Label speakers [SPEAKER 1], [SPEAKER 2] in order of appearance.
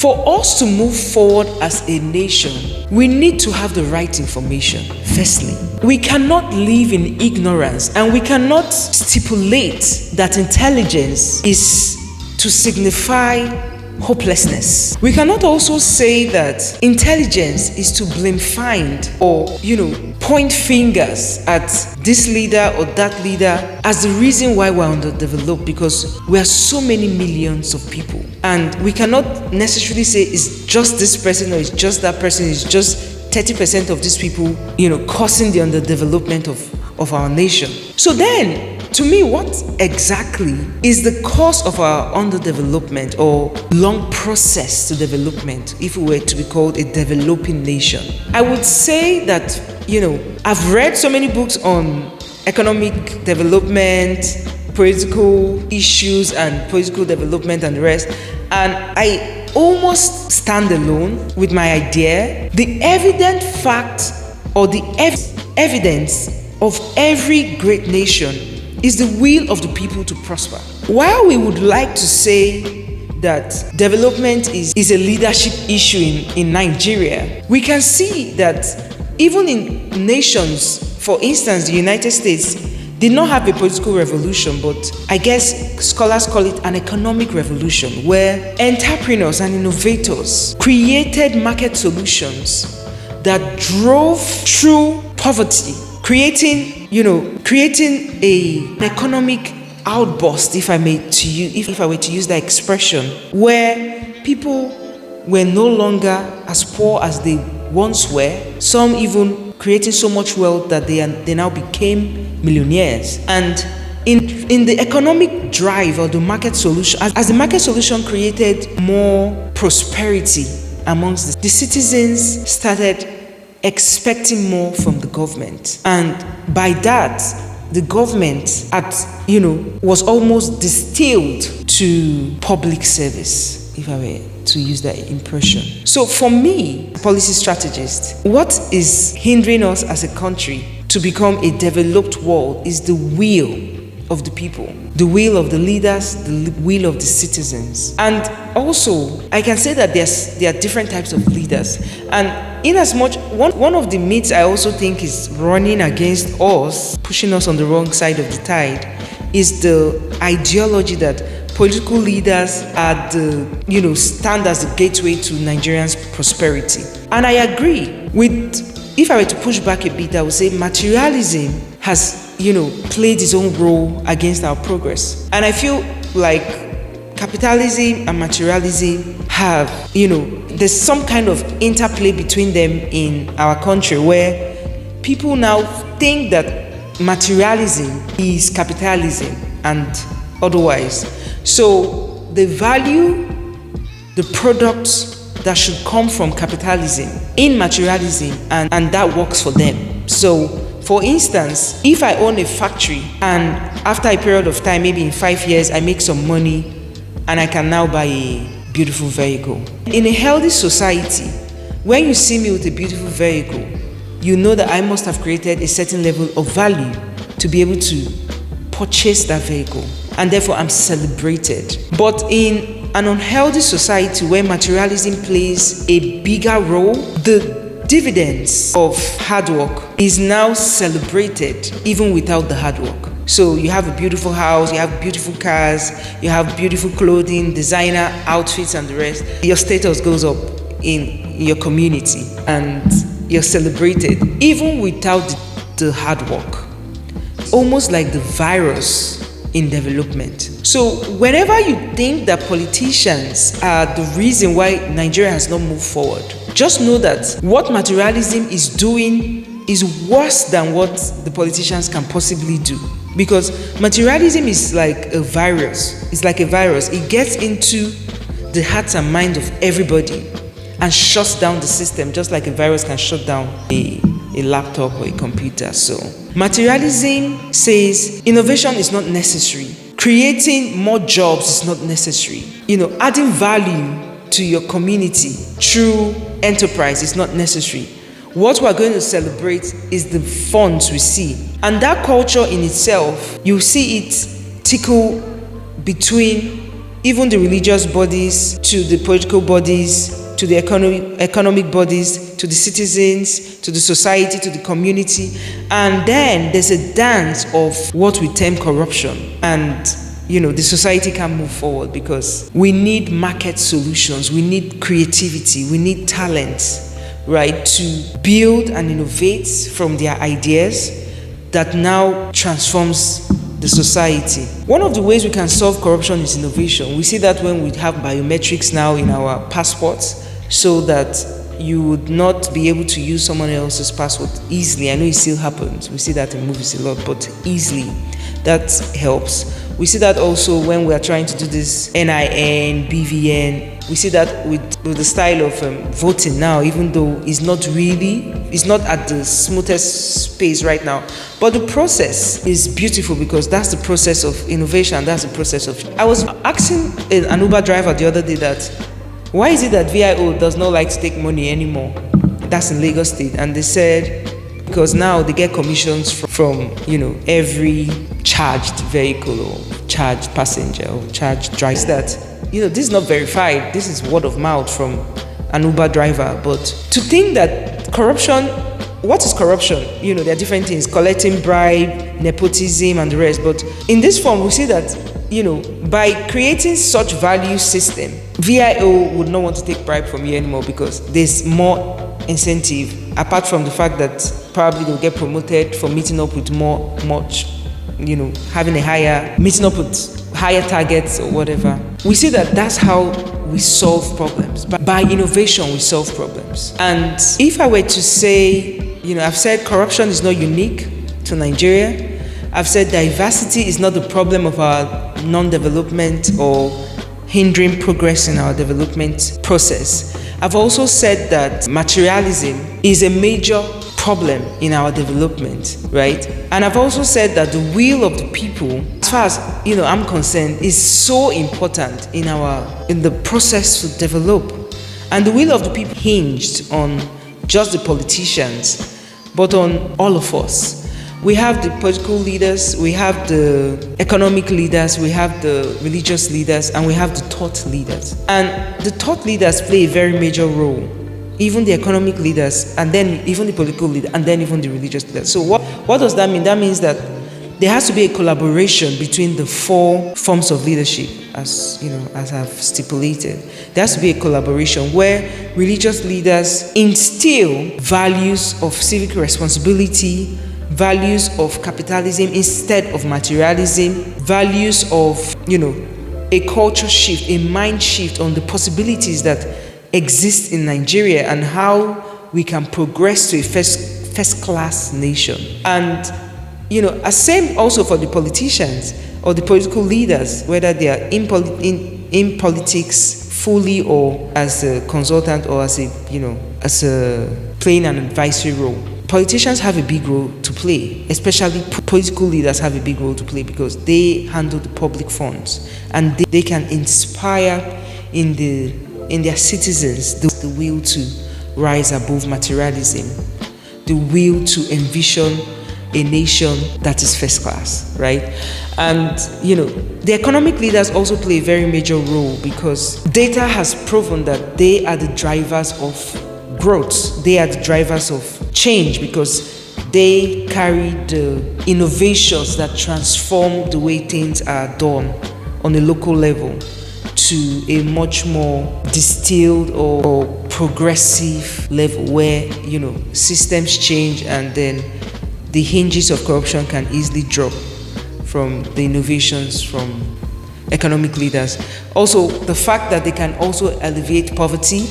[SPEAKER 1] For us to move forward as a nation, we need to have the right information, firstly. We cannot live in ignorance, and we cannot stipulate that intelligence is to signify hopelessness. We cannot also say that intelligence is to blame, find, or point fingers at this leader or that leader as the reason why we're underdeveloped, because we are so many millions of people, and we cannot necessarily say it's just this person or it's just that person, it's just 30% of these people causing the underdevelopment of our nation. So then, to me, what exactly is the cause of our underdevelopment or long process to development, if we were to be called a developing nation? I would say that, I've read so many books on economic development, political issues and political development and the rest, and I almost stand alone with my idea. The evident fact or the evidence of every great nation is the will of the people to prosper. While we would like to say that development is a leadership issue in Nigeria, we can see that even in nations, for instance, the United States did not have a political revolution, but I guess scholars call it an economic revolution, where entrepreneurs and innovators created market solutions that drove through poverty, creating an economic outburst, if I were to use that expression, where people were no longer as poor as they once were. Some even creating so much wealth that they now became millionaires. And in the economic drive or the market solution, as the market solution created more prosperity amongst the citizens, started expecting more from the government, and by that the government was almost distilled to public service, if I were to use that impression. So for me, policy strategist, what is hindering us as a country to become a developed world is the will of the people, the will of the leaders, the will of the citizens. And also, I can say that there are different types of leaders. And in as much, one of the myths I also think is running against us, pushing us on the wrong side of the tide, is the ideology that political leaders are stand as the gateway to Nigerians' prosperity. And I agree with, if I were to push back a bit, I would say materialism has played its own role against our progress. And I feel like capitalism and materialism have, there's some kind of interplay between them in our country, where people now think that materialism is capitalism and otherwise. So they value the products that should come from capitalism in materialism, and that works for them. So for instance, if I own a factory and after a period of time, maybe in 5 years, I make some money and I can now buy a beautiful vehicle. In a healthy society, when you see me with a beautiful vehicle, you know that I must have created a certain level of value to be able to purchase that vehicle, and therefore I'm celebrated. But in an unhealthy society where materialism plays a bigger role, the dividends of hard work is now celebrated even without the hard work. So you have a beautiful house, you have beautiful cars, you have beautiful clothing, designer outfits and the rest. Your status goes up in your community and you're celebrated even without the hard work. Almost like the virus in development. So whenever you think that politicians are the reason why Nigeria has not moved forward, just know that what materialism is doing is worse than what the politicians can possibly do. Because materialism is like a virus. It's like a virus. It gets into the hearts and minds of everybody and shuts down the system, just like a virus can shut down a laptop or a computer. So materialism says innovation is not necessary. Creating more jobs is not necessary. Adding value to your community through enterprise is not necessary. What we're going to celebrate is the funds we see. And that culture in itself, you see it tickle between even the religious bodies, to the political bodies, to the economic bodies, to the citizens, to the society, to the community. And then there's a dance of what we term corruption. And the society can move forward because we need market solutions, we need creativity, we need talent, right, to build and innovate from their ideas that now transforms the society. One of the ways we can solve corruption is innovation. We see that when we have biometrics now in our passports, so that you would not be able to use someone else's passport easily. I know it still happens. We see that in movies a lot, but easily. That helps. We see that also when we are trying to do this NIN, BVN. We see that with the style of voting now, even though it's not at the smoothest space right now. But the process is beautiful because that's the process of innovation. That's the process of... I was asking an Uber driver the other day that, why is it that VIO does not like to take money anymore? That's in Lagos State. And they said, because now they get commissions from every charged vehicle or charged passenger or charged driver. That this is not verified. This is word of mouth from an Uber driver. But to think that corruption, what is corruption? There are different things: collecting bribe, nepotism, and the rest. But in this form, we see that by creating such value system, VIO would not want to take bribe from you anymore because there's more incentive, apart from the fact that probably they'll get promoted for meeting up with meeting up with higher targets or whatever. We see that that's how we solve problems. By innovation, we solve problems. And if I were to say, I've said corruption is not unique to Nigeria. I've said diversity is not the problem of our non-development or hindering progress in our development process. I've also said that materialism is a major problem in our development, right? And I've also said that the will of the people, as far as I'm concerned, is so important in the process to develop. And the will of the people hinged on just the politicians, but on all of us. We have the political leaders, we have the economic leaders, we have the religious leaders, and we have the thought leaders. And the thought leaders play a very major role. Even the economic leaders, and then even the political leaders, and then even the religious leaders. So what does that mean? That means that there has to be a collaboration between the four forms of leadership, as I've stipulated. There has to be a collaboration where religious leaders instill values of civic responsibility, values of capitalism instead of materialism, values of, a culture shift, a mind shift on the possibilities that exist in Nigeria and how we can progress to a first-class nation. And, same also for the politicians or the political leaders, whether they are in politics fully or as a consultant or as playing an advisory role. Politicians have a big role to play, especially political leaders have a big role to play because they handle the public funds and they can inspire in their citizens the will to rise above materialism, the will to envision a nation that is first class, right? And, the economic leaders also play a very major role because data has proven that they are the drivers of growth. They are the drivers of change because they carry the innovations that transform the way things are done on a local level to a much more distilled or progressive level where, systems change and then the hinges of corruption can easily drop from the innovations from economic leaders. Also, the fact that they can also alleviate poverty